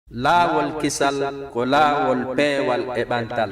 laawol kisal ko laawol peewal e ɓantal.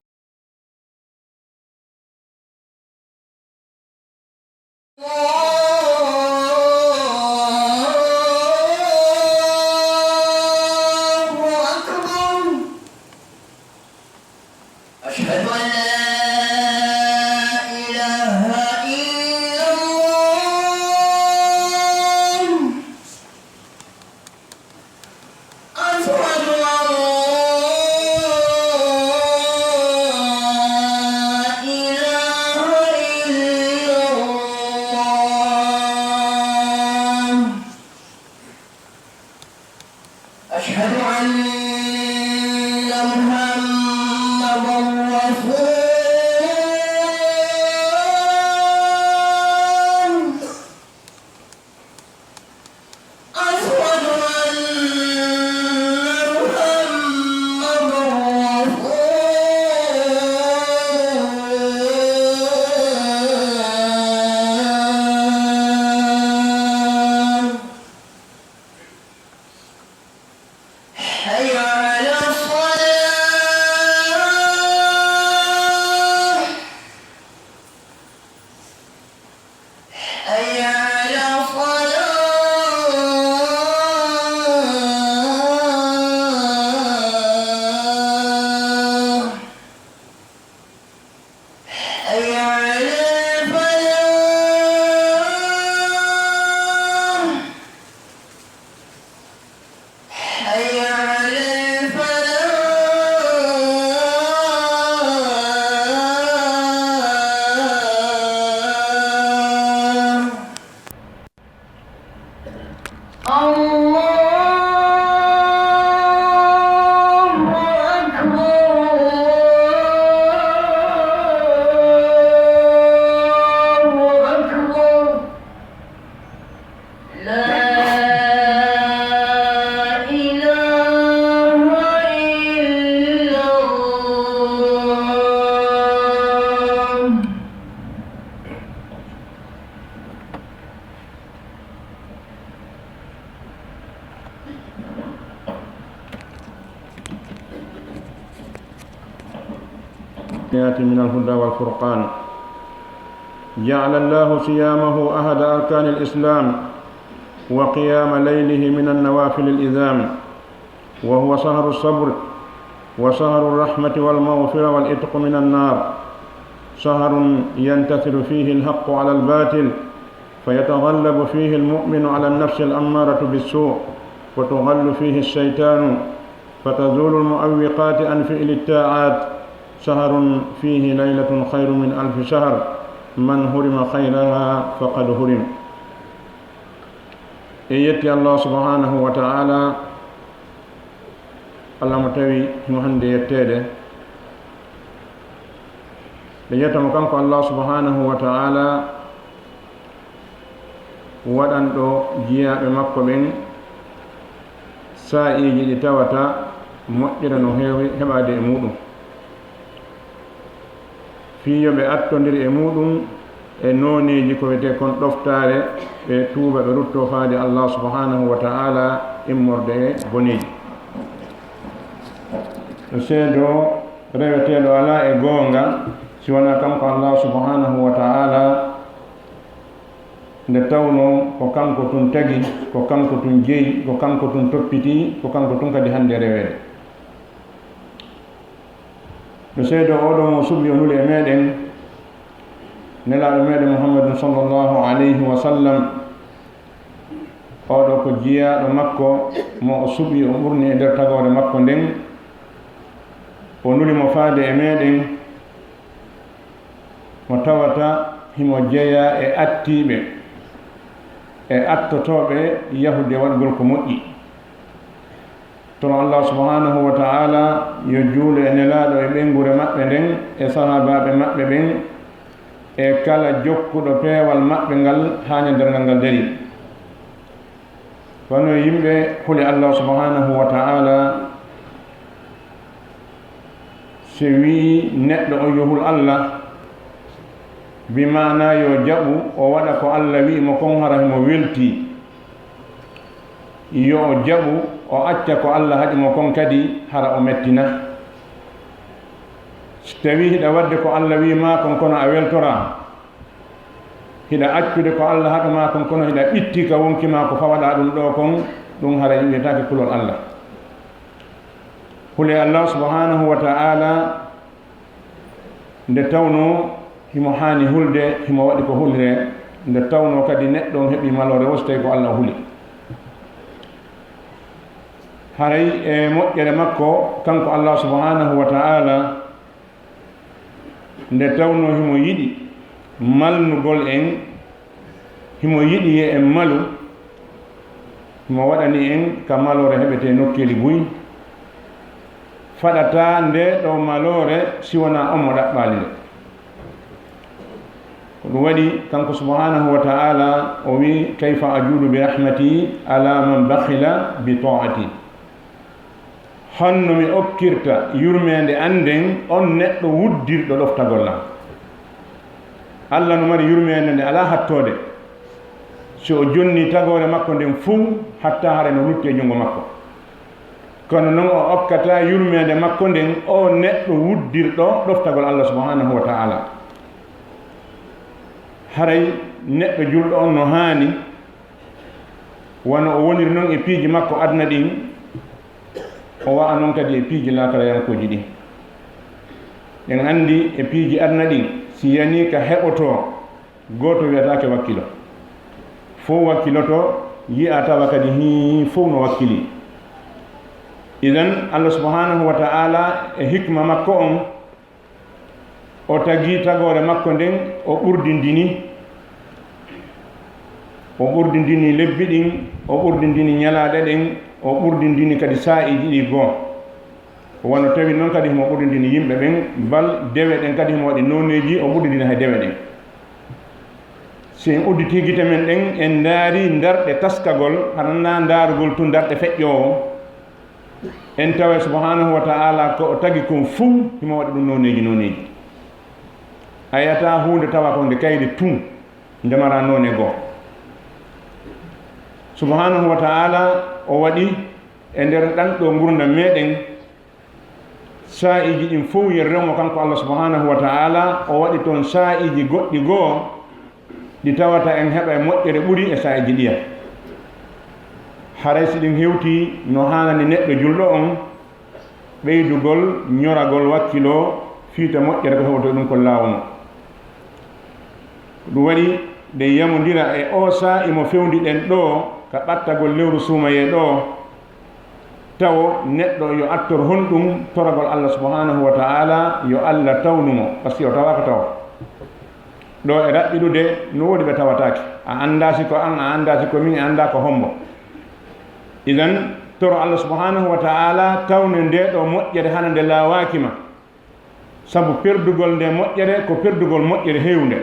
من الهدى والفرقان. جعل الله صيامه أحد أركان الإسلام وقيام ليله من النوافل الإذام، وهو شهر الصبر وشهر الرحمة والمغفرة والعتق من النار، شهر ينتصر فيه الحق على الباطل، فيتغلب فيه المؤمن على النفس الأمارة بالسوء، وتغل فيه الشيطان، فتزول المؤوقات عن فعل الطاعات، شهر فيه ليلة خير من 1000 شهر، من هرم خيرها فقد هرم. يتي الله سبحانه وتعالى الله متوي محمد يتede يتم kanko الله سبحانه وتعالى waɗanɗo jiyaɓe makko ɓen sa'iji ɗi tawata moƴƴira no heewi heɓade e muɗum, fiyo ɓe attodiri e muɗum e noneji ko wiyete kon ɗoftare ɓe tuuba ɓe rutto faade Allah subhanahu wa ta'ala immorde e boneji. Seedo reweteɗo ala e goonga si wona kanko Allah subhanahu wa ta'ala, nde tawno ko kanko tun tagi, ko kanko tun jeeyi, ko kanko tun toppiti, ko kanko tun kadi hande rewede. No seedo oɗo mo suɓi o nuli e meɗen nelaɗo meɗen Muhammadun sallallahu alayhi wa sallam, oɗo ko jiyaɗo makko mo o suɓi o ɓurni e nder tagore makko nden, o nuli mo faade e meɗen mo tawata himo jeeya e attiɓe e attotoɓe yahude waɗgol ko moƴƴi. Tono Allah subhanahu wa ta'ala yo juulo e nelaɗo e ɓengure maɓɓe nden e sahabaɓe maɓɓe ɓen e kala jokkuɗo peewal maɓɓe ngal ha ñanderngal ngal dari. Kono yimɓe huli Allah subhanahu wa ta'ala si wi neɗɗo o yohul Allah bimana yo jaɓu o waɗa ko Allah wi mo kon hara mo welti, yo o jaɓu o acca ko Allah haɗi mo kon kadi hara o mettina so tawi hiɗa wadde ko Allah wima kon kono a weltora hiɗa accude ko Allah haɗuma kon kono hiɗa ɓitti ka wonkima ko fawaɗa ɗum ɗo kon ɗum hara wiyetake kulol Allah hule Allah subhanahu wa ta'ala nde tawno himo hani hulde himo waɗi ko hulre nde tawno kadi neɗɗo on heɓi malore o so tawi ko Allah huli haray e moƴƴere makko kanko Allah subhanahu wa ta'ala nde tawno himo yiɗi malnugol en himo yiɗi ye en malu himo waɗani en ka malore heɓete nokkeli buy faɗata nde ɗo malore siwona on mo ɗaɓɓali nde ko ɗum waɗi kanko subhanahu wa ta'ala o wi kayfa ajudu bi rahmati ala man bakhila bi ta'ati honno mi okkirta yurmede anden on neɗɗo wuddirɗo ɗoftagol lam Allah no mari yurmede nde ala hattode so o jonni tagore makko nden fuu hatta hare no lutti e jungo makko kono noon o okkata yurmede makko nden o neɗɗo wuddirɗo ɗoftagol Allah subhanahu wa ta'ala haray neɗɗo julɗo on no haani wono o woniri noon e piiji makko adna ɗin o wa'a noon kadi e piiji laakarayankoji ɗin en anndi e piiji adna ɗin si yani ka heɓoto gooto wiyatake wakkilo fof wakkiloto yi'a tawa kadi hi fof no wakkili idan Allah subhanahu wa ta'ala e hikma makko on o tagi tagore makko nden o ɓurdindini lebbi ɗin o ɓurdindini ñalaɗe ɗen o ɓurdindini kadi sa'iji ɗi goo wono tawi noon kadi himo ɓurdindini yimɓe ɓen bal dewe ɗen kadi himo waɗi noneji o ɓurdindini hay dewe ɗen si en udditi gite men ɗen en daari darɗe taskagol hanana daarugol tun darɗe feƴƴowo en tawa subhanahu wa ta'ala ko o tagi kon fuu himo waɗi ɗum noneji a yiyata hunde tawa ko nde kayri tun ndemara none goo subhanahu wa ta'ala o waɗi e nder ɗanɗo gurdam meɗen sa'iji ɗin fof yerremo kanko Allah subhanahu wa ta'ala o waɗi toon sa'iji goɗɗi goo ɗi tawata en heɓa e moƴƴere ɓuri e sa'iji ɗiya haray si ɗin hewti no hanani neɗɗo julɗo on ɓeydugol ñoragol wakkilo fiita moƴƴere ko heɓoto ɗum ko lawno ɗum waɗi nde yamodira e o sa'i mo fewndi ɗen ɗo ka ɓattagol lewru Suumayee ɗo taw neɗɗo yo attor honɗum toragol Allah subhanahu wa ta'ala yo Allah tawnumo par ce que o tawaka taw ɗo e raɓɓiɗude no woodi ɓe tawatake a anda si ko an a anda si ko min a anda ko hombo idan toro Allah subhanahu wa ta'ala tawne nde ɗo moƴƴere hana nde laawakima sabu perdugol nde moƴƴere ko perdugol moƴƴere hewnde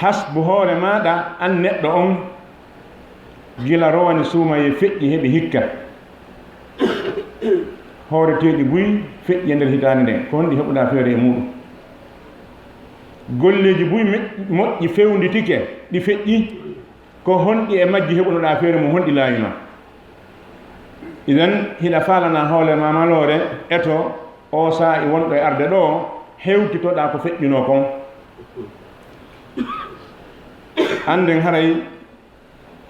hasbu hoore maɗa an neɗɗo on gila rowani Suumayee feƴƴi heɓi hikka hoore teeɗi buy feƴƴi e nder hitande nden ko honɗi heɓuɗa feere e muɗum golleji buy moƴƴi fewnditike ɗi feƴƴi ko honɗi e majji heɓunoɗa feere mum honɗi laawima idan hiɗa falana hoolema malore eto o sa'i wonɗo e arde ɗo hewtitoɗa ko feƴƴuno kon anden haray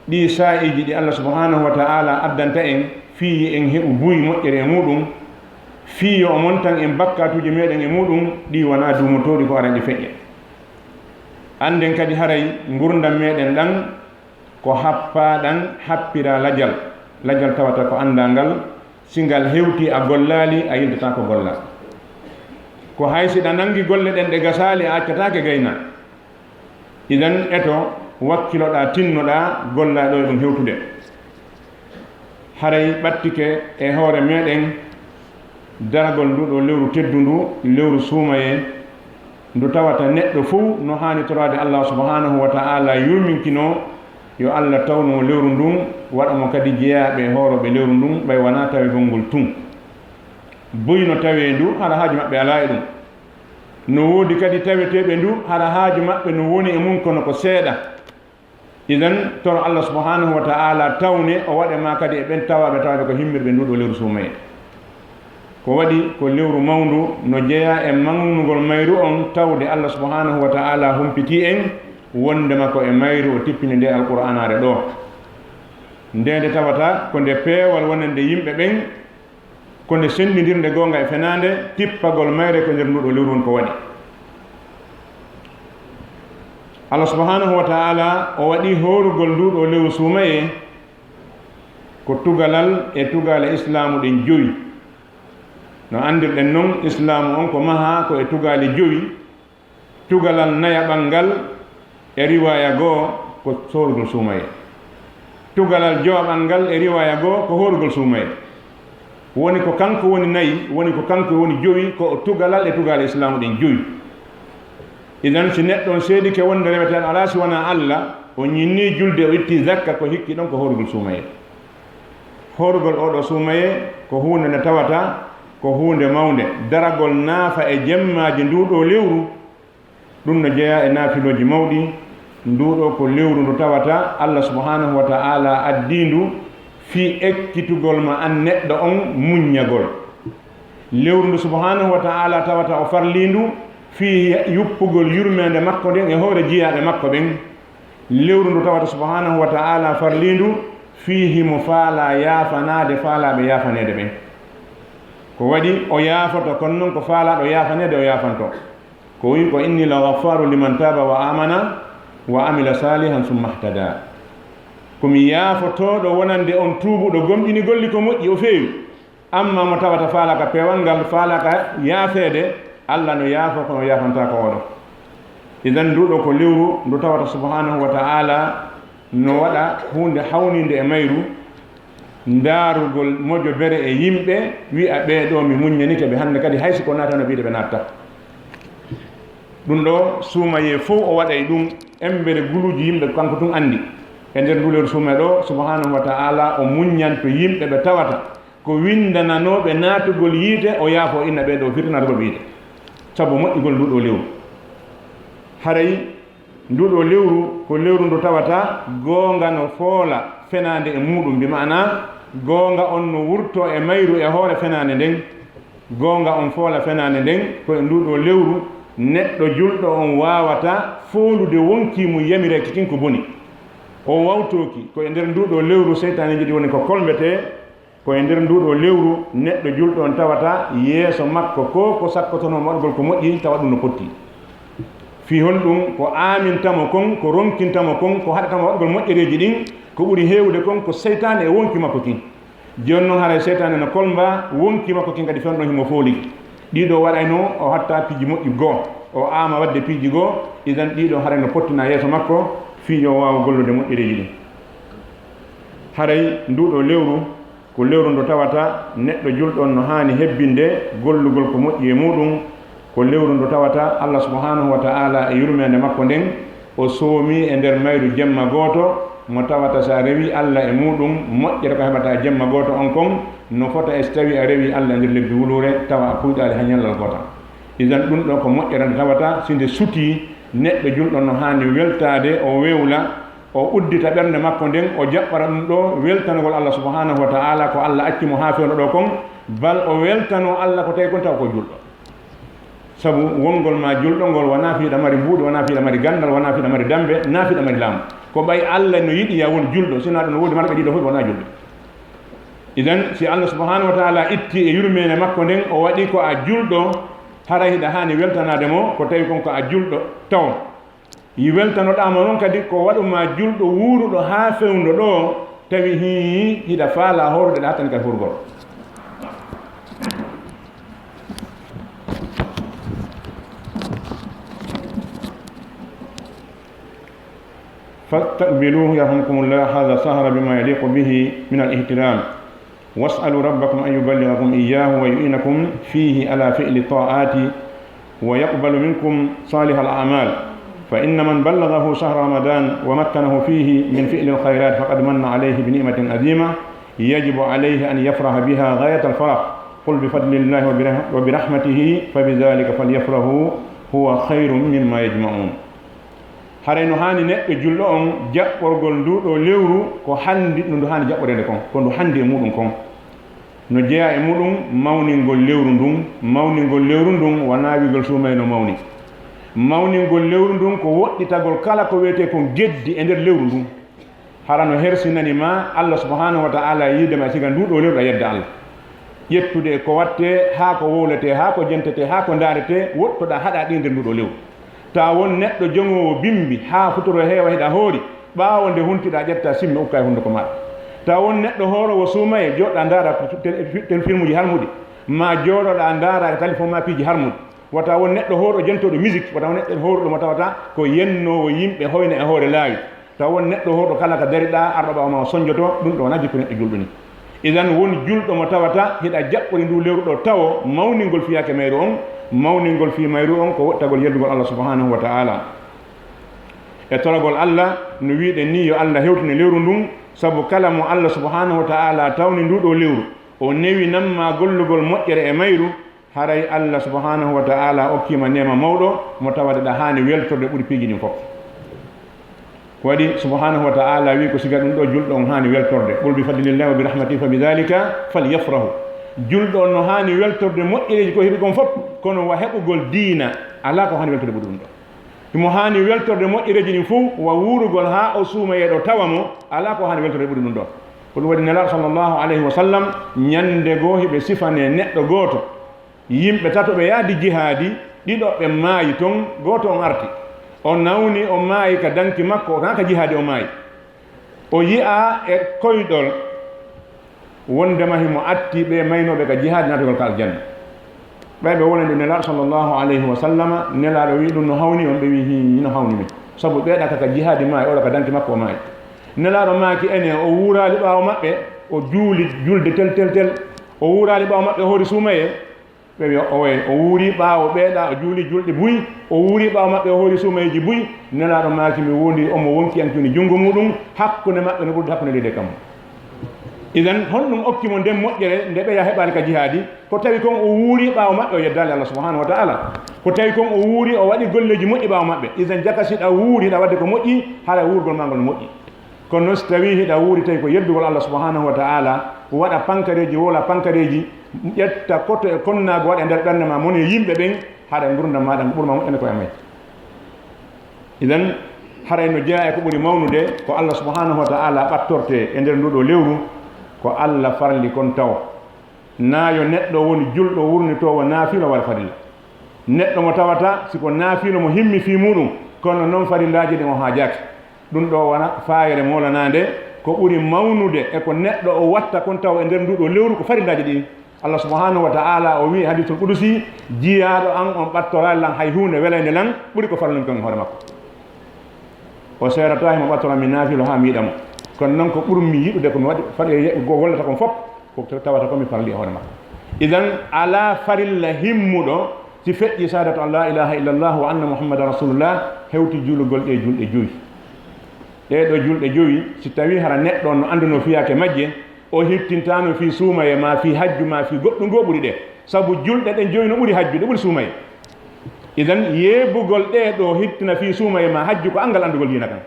ɗi sa'iji ɗi Allah subhanahu wa ta'ala addanta en fii en heɓu buy moƴƴere e muɗum fii o montan en bakkatuji meɗen e muɗum ɗi wona dumotoɗi ko araɗi feƴƴe anden kadi haray gurdam meɗen ɗan ko happaɗan happira lajal tawata ko andangal singal hewti a gollali a yiltata ko golla ko haysiɗa nangi golle ɗen ɗe gasali a accatake gayna idan eto wakkiloɗa tinnoɗa gollaɗo e ɗum hewtude haray ɓattike e hoore meɗen daragol nduɗo lewru teddu ndu lewru Suumayee ndu tawata neɗɗo fuu no hani torade Allah subhanahu wa ta'ala yurminkino yo Allah tawno lewru ndun waɗamo kadi jeeyaɓe hooroɓe lewru ndun ɓay wona tawegol ngol tun boyno tawe ndu hara haaju maɓɓe ala e ɗum no woodi kadi taweteɓe ndu hara haaju maɓɓe no woni e mum kono ko seeɗa idan tono Allah subhanahu wa ta'ala tawne o waɗe ma kadi e ɓen tawaɓe ko himmirɓe nduɗo lewru suumaye ko waɗi ko lewru mawndu no jeeya e mawnugol mayru on tawde Allah subhanahu wa ta'ala humpiti en wondema ko e mayru o tippini nde alqur'anare ɗo nde tawata ko nde peewal wonande yimɓe ɓen ko nde sendidirde gonga e fenande tippagol mayre ko nder nduɗo lewru on ko waɗi Allah subhanahu wa ta'ala o waɗi horugol nduɗo lewru suumaye ko tugalal e tugale islamu ɗen joyi no andirɗen noon islamu on ko maha ko e tugali joyi tugalal nayaɓal ngal e riwaya goo ko sorugol suumaye tugalal jowaɓal ngal e riwaya goo ko horugol suumaye woni ko kanko woni nayi woni ko kanko woni joyi ko tugalal e tugale islamu ɗen joyi idan si neɗɗo on seedike wonde reweteɗo ala si wona Allah o ñinni julde o itti zakka ko hikki ɗon ko horugol suumaye horugol oɗo suumaye ko hunde nde tawata ko hunde mawde daragol naafa e jemmaji nduɗo lewru ɗum no jeeya e naafiloji mawɗi nduɗo ko lewru ndu tawata Allah subhanahu wa ta'ala addindu fi ekkitugol ma an neɗɗo on muññagol lewru ndu subhanahu wa ta'ala tawata o farlindu fi yuppugol yurmede makko nden e hoore jiyaɓe makko ɓen lewru ndu tawata subhanahu wa ta'ala farlindu fihi mo faala yaafanade faalaɓe yaafanede ɓen ko waɗi o yaafoto kono noon ko faalaɗo yaafanede o yaafanto ko wi ko inni la ghafaru liman taba wa amana wa amila salihan summa ihtada komi yaafotoɗo wonande on tuubuɗo gomɗini golli ko moƴƴi o feewi amma mo tawata faalaka pewal ngal faalaka yaafede Allah no yaafo kono yaafanta ko oɗo idan nduɗo ko lewru ndu tawata subhanahu wa ta'ala no waɗa hunde hawnide e mayru ndaarugol moƴo bere e yimɓe wi'a ɓeeɗo mi muññanike ɓe hannde kadi haysi ko naatano wiide ɓe natta ɗum ɗo suumaye fof o waɗa e ɗum embere guluji yimɓe kanko tun anndi e nder ndulewru suumaye ɗo subhanahu wa ta'ala o muññanto yimɓe ɓe tawata ko windananoɓe naatugol yiite o yaafo inna ɓeeɗo firtinatugol ɓe yiite sabu moƴƴugol nduɗo lewru haray nduɗo lewru ko lewru ndu tawata goonga no foola fenande e muɗum bi mana goonga on no wurto e mayru e hoore fenande nden goonga on foola fenande nden koye nduɗo lewru neɗɗo julɗo on wawata foolude wonki mum yamireki kin ko boni o wawtoki koye nder nduɗo lewru seytane jiɗi woni ko kolbete koye nder nduɗo lewru neɗɗo julɗo on tawata yeeso makko ko sakkotono waɗgol ko moƴƴi tawa ɗum no potti fi hon ɗum ko amintamo kon ko ronkintamo kon ko haɗatamo waɗgol moƴƴereji ɗin ko ɓuri heewde kon ko seytane e wonki makko kin joni noon haara seytane no kolba wonki makko kin kadi fenɗon himo fooliki ɗiɗo waɗayno o hatta piiji moƴƴi goo o ama wadde piiji goo idan ɗiɗo haray no pottina yeeso makko fi yo wawa gollude moƴƴereji ɗin haray nduɗo lewru ko lewru ndu tawata neɗɗo julɗon no hani hebbinde gollugol ko moƴƴi e muɗum ko lewru ndu tawata Allah subhanahu wa ta'ala e yurmede makko nden o soomi e nder mayru jemma gooto mo tawata sa rewi Allah e muɗum moƴƴere ko heɓata jemma gooto on kon no fota e so tawi a rewi Allah e nder lebbi wulure tawa a puyɗali ha ñallal goota idan ɗum ɗo ko moƴƴere nde tawata sinde suti neɗɗo julɗon no hani weltade o wewla o uddita ɓernde makko nden o jaɓɓara ɗum ɗo weltanogol Allah subhanahu wa ta'ala ko Allah accimo ha fewno ɗo kon bal o weltano Allah ko tawi kon taw ko julɗo sabu wongol ma julɗo ngol wona fiiɗa mari mbuuɗi wona fiiɗa mari gandal wona fiiɗa mari dambe na fiiɗa mari laamu ko ɓay Allah no yiɗi ya woni julɗo sina ɗo no woodi marɓe ɗiɗo fof wona julɓe idan si Allah subhanahu wa ta'ala itti e yurmene makko nden o waɗi ko a julɗo hara hiɗa hani weltanade mo ko tawi kon ko a julɗo taw yi weltanoɗama noon kadi ko waɗuma julɗo wuuruɗo ha fewndo ɗo tawi hiɗa faala horde ɗa hattani kadi hurgol فاستقبلوه يرحمكم الله هذا سهر بما يليق به من الاحترام واسألوا ربكم أن يبلغكم إياه ويعينكم فيه على فعل الطاعات ويقبل منكم صالح الأعمال فإن من بلغه شهر رمضان ومكنه فيه من فعل الخيرات فقد من عليه بنعمة عظيمة يجب عليه أن يفرح بها غاية الفرح قل بفضل الله وبرحمته فبذلك فليفرحوا هو خير مما يجمعون haray no hani neɗɗo julɗo on jaɓɓorgol nduɗo lewru ko handi no ndu hani jaɓɓorede kon ko ndu handi e muɗum kon no jeeya e muɗum mawningol lewru ndun mawningol lewru ndun wona wigol suumay no mawni mawningol lewru ndun ko woɗɗitagol kala ko wiyete kon geddi e nder lewru ndun hara no hersinani ma Allah subhanahu wa ta'ala yidema siga nduɗo lewru a yedda Allah ƴettude ko watte ha ko wowlete ha ko jentete ha ko darete woɗtoɗa haɗa ɗi nder nduɗo lewru ta won neɗɗo jongowo bimbi ha futoro heewa heɗa hoori ɓaawo nde huntiɗa ƴetta simmi ukka e hunduko maɗa ta won neɗɗo hoorowo suumaye joɗɗa ndaara tel film uji harmuɗi ma jooɗoɗa ndaara téléphone ma piiji harmuɗi wata won neɗɗo hoorɗo jentoɗo musique wata won neɗɗo hoorɗo mo tawata ko yennowo yimɓe hoyna e hoore laawi taw won neɗɗo hoorɗo kala ka dariɗa arɗo ɓawa ma sonjoto ɗum ɗo wona jikku neɗɗo julɗo ni idan woni julɗo mo tawata hiɗa jaɓɓori ndu lewru ɗo tawo mawningol fiyake mayru on mawningol fi mayru on ko woɗtagol yeddugol Allah subhanahu wa ta'ala e torogol Allah no wiiɗen ni yo Allah hewtini lewru ndun sabu kala mo Allah subhanahu wa ta'ala tawni nduɗo lewru o newi namma gollugol moƴƴere e mayru haray Allah subhanahu wa ta'ala okkima nema mawɗo mo tawade ɗa hani weltorde ɓuri piiji ɗin fof waɗi subhanahu wa ta'ala wi ko siga ɗum ɗo julɗo on hani weltorde qul bi fadlillahi wa bi rahmatihi fa bidhalika falyafrahu julɗo on no hani weltorde moƴƴereji ko heeɓi kon fof kono wa heɓugol diina ala ko hani weltorde ɓuri ɗum ɗo mo hani weltorde moƴƴereji ɗin fof wa wurugol ha o suumayeɗo tawa mo ala ko hani weltorde ɓuri ɗum ɗo ko ɗum waɗi nelaɗo sallllahu alayhi wa sallam ñande goo hiɓe sifane neɗɗo gooto yimɓe tato ɓe yaadi jihaadi ɗiɗo ɓe maayi toon gooto on arti o nawni o maayi ka danki makko tan ka jihaadi o maayi o yi'a e koyɗol wondema himo atti ɓe maynoɓe ka jihaadi natugol ka aljanna ɓay ɓe wolande nelaɗo sallllahu alayhi wa sallama nelaɗo wi ɗum no hawni on ɓe wi hino hawni min sabu ɓeeɗa kaka jihaadi maayi oɗo ka danki makko o maayi nelaɗo maaki ene o wuurali ɓaawo maɓɓe o juuli julde tel tel tel o wuurali ɓaawo maɓɓe hoori suumaye ɓe wi o wuuri ɓaawo ɓeeɗa o juuli julɗe buyi o wuuri ɓaawo maɓɓe o hoori suumayeji buyi nelaɗo maaki mi wondi omo wonki ankini junngo muɗum hakkunde maɓɓe no ɓurdi hakkunde leydi kam idan honɗum okkimo nden moƴƴere nde ɓeya heɓali ka jihaadi ko tawi kon o wuuri ɓaawo maɓɓe o yeddali Allah subhanahu wa ta'ala ko tawi kon o wuuri o waɗi golleji moƴƴi ɓaawo maɓɓe idan jakasiɗa wuuri ɗa wadde ko moƴƴi haɗa wuurgol ma ngol no moƴƴi kono noon so tawi hiɗa wuuri tawi ko yeddugol Allah subhanahu wa ta'ala waɗa pankareji wola pankareji ƴetta koto e konnago waɗa e nder ɓernde ma moni yimɓe ɓen haɗa gurdam maɗa ɓurma moƴƴane koye amen idan haray no jeeya e ko ɓuri mawnude ko Allah subhanahu wa ta'ala ɓattorte e nder nduɗo lewru ko Allah farli kon taw nayo neɗɗo woni julɗo wurnitowo naafilo waɗa farilla neɗɗo mo tawata siko naafilo mo himmi fi muɗum kono noon farillaji ɗin o haajaki ɗum ɗo wona fayere molanade ko ɓuri mawnude e ko neɗɗo o watta kon taw e nder nduɗo lewru ko farillaji ɗi Allah subhanahu wa ta'ala o wi hadithul qudusi jiyaɗo an on ɓattorali lan hay hunde welede lan ɓuri ko farlumi kon hoore makko o serata himo ɓattora mi naafilo ha mi yiɗamo kono noon ko ɓurmi yiɗude komi waɗi faɗi go wollata kon fof ko tawata komi farli e hoore makko idan ala farilla himmuɗo si feƴƴi sadatu an la ilaha illallah wa anna muhammadan rasulullah hewti juulugol ɗe julɗe joyi ɗeɗo julɗe joyi si tawi hara neɗɗo no anduno fiyake majje o hittintano fi suumaye ma fi hajju ma fi goɗɗum go ɓuri ɗe sabu julɗe ɗen joyi no ɓuri hajju ɗe ɓuri suumaye idan yeebugol ɗe ɗo hittina fi suumaye ma hajju ko angal andugol diina kan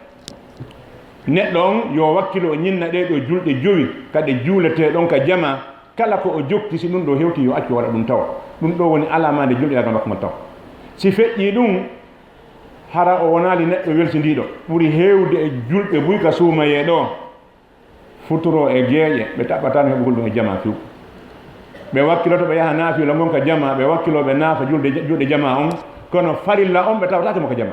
neɗɗo on yo wakkilo o ñinna ɗe ɗo julɗe joyi kadi juulete ɗon ka jama kala ko o jokti si ɗum ɗo hewti yo accu waɗa ɗum taw ɗum ɗo woni alamade julɗiragal makko mo taw si feƴƴi ɗum hara o wonali neɗɗo welsindiɗo ɓuri hewde e julɓe buy ka suumaye ɗo futuro e geeƴe ɓe taɓɓatano heɓugol ɗum e jama fiw ɓe wakkiloto ɓe yaha naafilo gon ka jama ɓe wakkiloɓe naafa julɗe jama on kono farilla on ɓe tawatake mo ka jama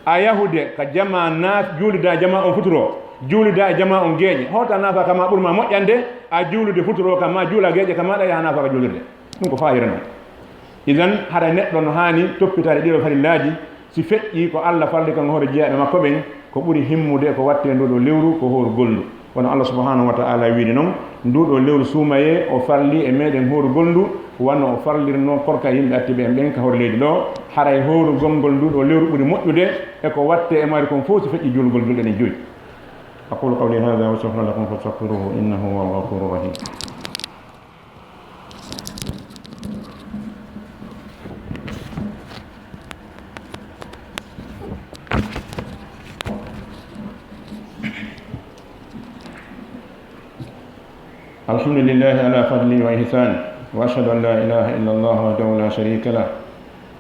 a yahude ka jama naaf juulida jama on futuro juulida e jama on geeƴe hota naafa kama ɓurma moƴƴande a juulude futuro kam ma juula geeƴe kam maɗa yaha naafa ka juulirde ɗum ko fayira noon idan haɗa neɗɗo no hani toppitade ɗiɗo farillaji si feƴƴi ko Allah farli kan hoore jeeyaɓe makko ɓen ko ɓuri himmude ko watte nduɗo lewru ko hoore golndu wono Allah subhanahu wa ta'ala wiide noon nduɗo lewru suumaye o farli e meɗen hoorugol ndu wonno o farlirno korka yimɓe attiɓe en ɓen ka hoore leydi ɗo haray hoorugol ngol nduɗo lewru ɓuri moƴƴude e ko watte e mari kon fof si feƴƴi julgol julɗe ɗen joyi aqulu qawli hada wa astaghfiru lakum fastaghfiruhu innahu huwal ghafurur rahim الحمد لله على فضله وإحسانه وأشهد أن لا إله إلا الله وحده لا شريك له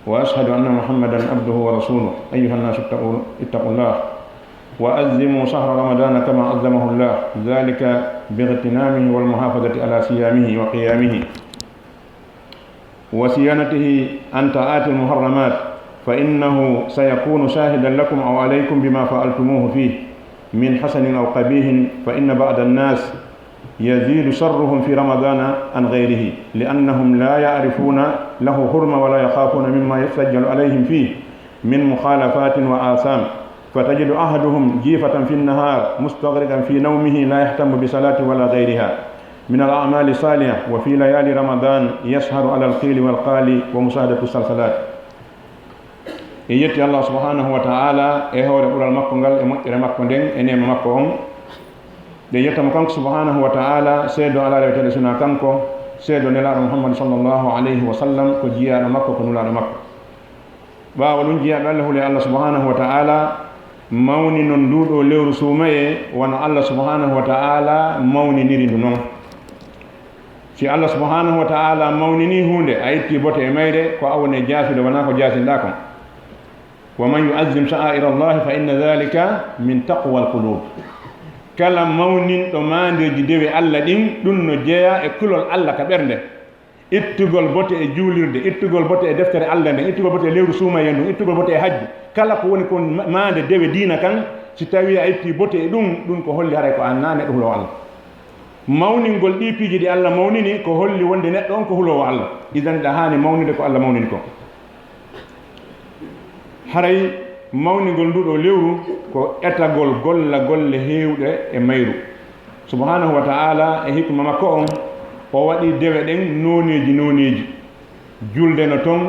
وأشهد أن محمدا عبده ورسوله أيها الناس اتقوا الله وأزموا شهر رمضان كما عظمه الله ذلك باغتنامه والمحافظة على صيامه وقيامه وصيانته عن طاعات المحرمات فإنه سيكون شاهدا لكم أو عليكم بما فعلتموه فيه من حسن أو قبيح فإن بعض الناس يزيد شرهم في رمضان عن غيره لأنهم لا يعرفون له حرمة ولا يخافون مما يسجل عليهم فيه من مخالفات وآثام فتجد أحدهم جيفة في النهار مستغرقا في نومه لا يهتم بصلاة ولا غيرها من الأعمال الصالحة وفي ليالي رمضان يسهر على القيل والقال ومشاهدة السلسلات يتي الله سبحانه وتعالى هوري ɓural makko ngal e moƴƴere makko nden e nema makko on de yettamo kanko subhanahu wa ta'ala seedo ala rewtede sona kanko seedo nelaɗo muhammad sallllahu alayhi wa sallam ko jiyaɗo makko ko nulaɗo makko ɓawa ɗum jiyaɓe allah huli allah subhanahu wa ta'ala mawni non nduɗo lewru suumaye wono allah subhanahu wa ta'ala mawniniri ndu noon si allah subhanahu wa ta'ala mawnini hunde a itti bote e mayre ko awne jaasude wona ko jaasinɗa kon wa man yu'azzim sha'air allahi fa inna dhalika min taqwa alqulub kala mawninɗo mandeji dewe allah ɗin ɗum no jeeya e kulol allah ka ɓernde ittugol bote e juulirde ittugol bote e deftere allah nde ittugol bote e lewru suumaye ndum ittugol bote e hajju kala ko woni ko mande dewe diina kan si tawi a itti bote e ɗum ko holli haray ko an na neɗɗo hulowo allah mawningol ɗi piiji ɗi allah mawnini ko holli wonde neɗɗo on ko hulowo allah idan ɗa hani mawnide ko allah mawnini ko haray mawningol nduɗo lewru ko etagol golla golle heewɗe e mayru subhanahu wa ta'ala e hikma makko on o waɗi dewe ɗen noneji julde no ton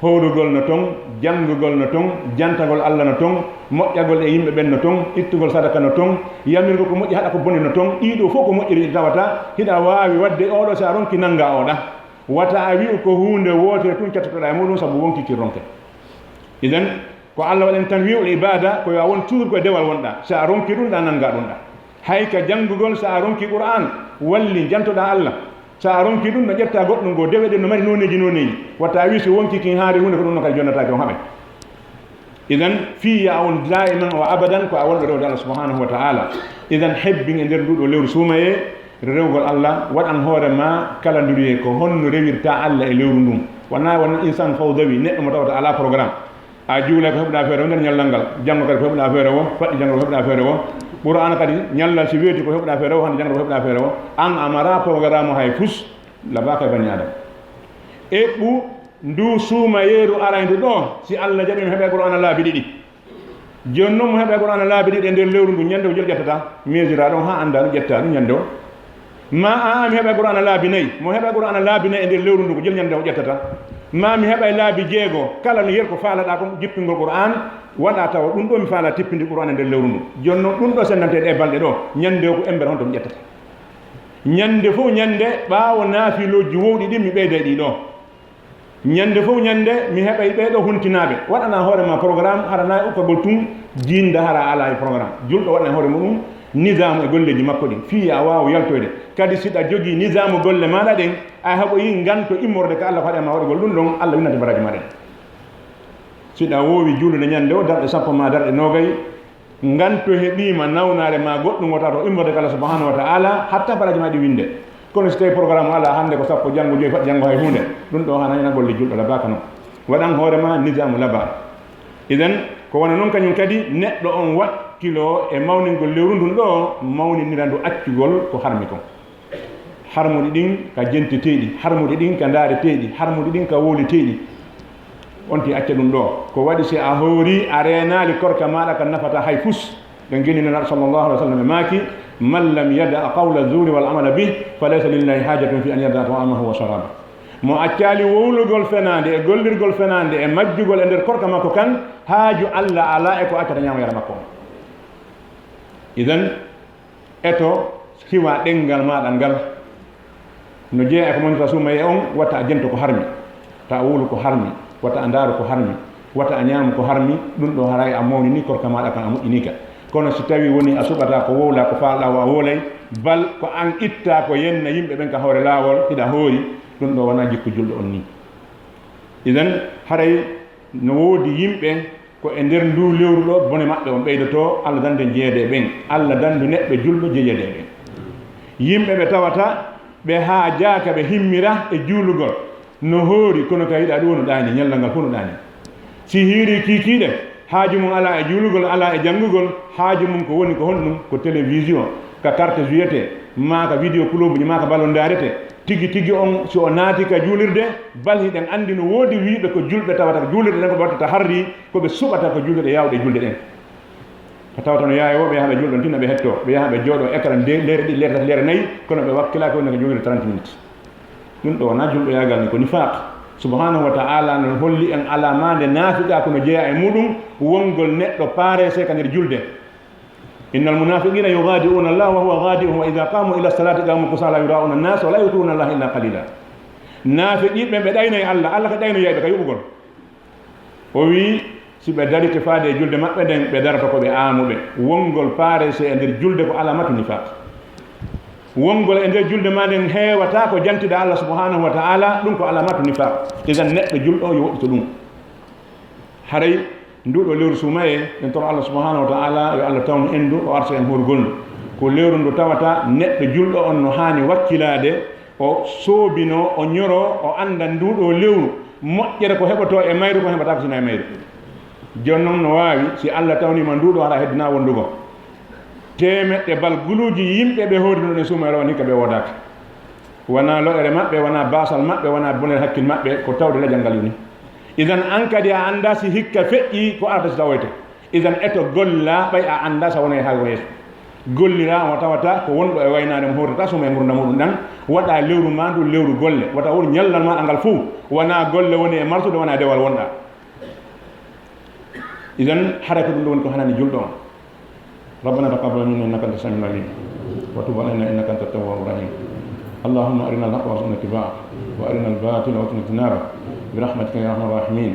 howrugol no ton janngugol no ton jantagol allah no ton moƴƴagol e yimɓe ɓen no ton ittugol sadaka no ton yamirgo ko moƴƴi haɗa ko bone no ton ɗiɗo fof ko moƴƴiri tawata hiɗa waawi wadde oɗo sa ronki nanga oɗa wata a wi ko hunde wotere tun cattotoɗa e muɗum sabu wonkiki ronke idan ko allah waɗen tan wi'ul ibada ko yo a won toujours koye dewal wonɗa sa a ronki ɗum ɗa nanga ɗum ɗa hay ka janngugol sa a ronki qur'an walli jantoɗa allah sa a ronki ɗum no ƴetta goɗɗum ngo dewe ɗe no mari noneji watta a wi so wonkiki haade hunde ko ɗum no kadi jonnatake on haɓe idan fiya on daiman wa abadan ko a wonɗo rewde allah subhanahu wa ta'ala idan hebbin e nder nduɗo lewru suumaye rewgol allah waɗan hoore ma kala nduriye ko honno rewirta allah e lewru ndum wona insan fawdawi neɗɗo mo tawata ala programme a juulay ko heɓɗa feere o nder ñallal ngal janngo kadi ko heɓɗa feere o faɗɗi janngo ko heɓɗa feere o qur'ana kadi ñallal si weeti ko heɓɗa feere o hande janngo ko heɓɗa feere o an amara programme o hay fus labaka bani adam eɓɓu ndu suumayeeru araydu ɗo si allah jaɓi mi heɓe qur'ana laabi ɗiɗi joni noon mo heɓe qur'ana laabi ɗiɗi e nder lewru ndu ñande o joni ƴettata mesura ɗon ha anda ɗum ƴetta ɗum ñande o ma a mi heɓe qur'ana laabi nayyi mo heɓe qur'ana laabi nayyi e nder lewru ndu ko joni ñande o ƴettata ma mi heɓay laabi jeego kala no yer ko faalaɗa ko jippingol qur'an waɗa tawa ɗum ɗo mi faala tippindi qur'an e nder lewru ndu joni noon ɗum ɗo sennante ɗe balɗe ɗo ñande o ko embere honto mi ƴettata ñande fof ñande ɓaawo naafiloji wowɗi ɗin mi ɓeyda ɗi ɗo ñande fof ñande mi heɓay ɓeeɗo huntinaɓe waɗana hoorema programme harana ukkagol tun jinda hara ala e programme julɗo waɗana hoore muɗum nisamu e golleji makko ɗin fii a wawa yaltoyde kadi siɗa jogii nisamu golle maɗa ɗen a haɓoyi ganto immorde ko allah ko haɗema waɗugol ɗum ɗon allah winnate baraji maɗen siɗa wowi juulude ñande o darɗe sappo ma darɗe nogay ganto heɓima nawnare ma goɗɗum wota to immorde ko allah subhanahu wa ta'ala hatta baraji ma ɗi winde kono so tawi programme ala hannde ko sappo janngo joyi faɗi janngo hay hunde ɗum ɗo hanayna golle julɗo labaka noon waɗan hoorema nisamu laba iden ko wona noon kañum kadi neɗɗo on wakkilo e mawningol lewru ndun ɗo mawninira ndu accugol ko harmi kon harmuɗi ɗin ka jentiteɗi harmuɗi ɗin ka daareteɗi harmuɗi ɗin ka wowliteɗi onti acca ɗum ɗo ko waɗi si a hoori a reenali korka maɗa ka nafata hay fus ɓe geninaɗo sallllahu alih w sallam e maaki man lam yada qawla zuri wal amala bih fa laysa lillahi hajatun fi an yada ta'amahu wa sharaba mo accali wowlugol fenande e gollirgol fenande e majjugol e nder korka makko kan haaju allah ala e ko accata ñaamo yara makko idan eto hiwa ɗengal maɗa ngal no jeeya e ko monita suumaye on watta a jento ko harmi ta a wowlu ko harmi watta a ndaaru ko harmi watta a ñaamu ko harmi ɗum ɗo haray a mawni ni korka maɗa kan a moƴƴinika kono so tawi woni a suɓata ko wowla ko faalɗa wa wolay bal ko an itta ko yenna yimɓe ɓen ka hoore laawol hiɗa hoori ɗum ɗo wona jikku julɗo on ni iden haray no woodi yimɓe ko e nder ndu lewru ɗo bone maɓɓe on ɓeydoto Allah dande jeeyede ɓen Allah dandu neɗɗo julɗo jeeyede ɓen yimɓe ɓe tawata ɓe haa jaaka ɓe himmira e juulugol no hoori kono ka yiɗa ɗum no ɗaani ñallal ngal fof no ɗaani si hiiri kiikiiɗe haaju mum ala e juulugol ala e janngugol haaju mum ko woni ko honɗum ko télévision ka carte juyete ma ka vidéo club ji ma ka ballon daarete tigi tigi on so o naati ka juulirde bal hiɗen anndi no woodi wiiɓe ko julɓe tawata ko juulirde ɗen ko ɓe wattata harri ko ɓe suɓata ko julɗe yawɗe julde ɗen ko tawata no yaawi o ɓe yaha ɓe julɗon tinna ɓe hetto ɓe yaha ɓe jooɗo écran lere ɗiɗi lere tati lere nayyi kono ɓe wakkilaki wonde ko juulirde 30 minutes ɗum ɗo wona julɗo yagal ni ko nifaq subhanahu wa ta'ala no holli en alamade naafiqa kono jeeya e muɗum wongol neɗɗo paarese ka nder julde innal munafiqina yughadi'una Allah wa huwa ghadi'uhum wa idha qamu ila salati qamu kusala yura'una an-nas wa la yu'tuna Allah illa qalila naafiqiɓe ɓe ɗaynoye Allah ko ɗaynoyeɓe ka yuɓugol o wi si ɓe dari te faade e julde maɓɓe nden ɓe darata ko ɓe aamuɓe wongol paarese e nder julde ko alamatu nifaq wongol e nder julde ma nden heewata ko jantida Allah subhanahu wa ta'ala ɗum ko alamatu nifaq idan neɗɗo julɗo yo woɗɗito ɗum haray nduɗo lewru suumaye en toro Allah subhanahu wa ta'ala yo Allah tawno endu o arsa en horgol ndu ko lewru ndu tawata neɗɗo julɗo on no haani wakkilade o soobino o ñoro o anda nduɗo lewru moƴƴere ko heɓoto e mayru ko heɓata ko sina e mayru joni noon no waawi si Allah tawnima nduɗo haɗa heddina wondugo temeɗɗe bal guluuji yimɓe ɓe hoorino ɗen suumayre o ni ka ɓe wodaka wona loɗere maɓɓe wona basal maɓɓe wona bonere hakkille maɓɓe ko tawde lejal ngal yoni idan an kadi a anda si hikka feƴƴi ko arata si tawoyte idan eto golla ɓay a anda sa wona e haa yeeso gollira mo tawata ko wonɗo e waynade mo hordata suma e gurdam muɗum ɗan waɗa lewru ma ndu lewru golle wata won ñallal ma angal fof wona golle woni e marsude wona dewal wonɗa idan hara ko ɗum ɗo woni ko hanani julɗo on ربنا تقبل منا انك انت السميع العليم وتب علينا انك انت التواب الرحيم اللهم ارنا الحق وارزقنا اتباعه وارنا الباطل وارزقنا اجتنابه برحمتك يا ارحم الراحمين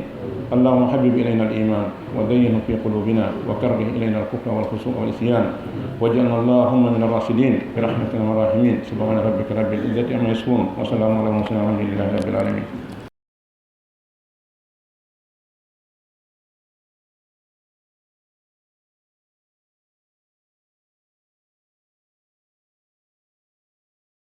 اللهم حبب الينا الايمان وزينه في قلوبنا وكره الينا الكفر والفسوق والعصيان واجعلنا اللهم من الراشدين برحمتك يا ارحم الراحمين سبحان ربك رب العزه عما يصفون وسلام على المرسلين والحمد لله رب العالمين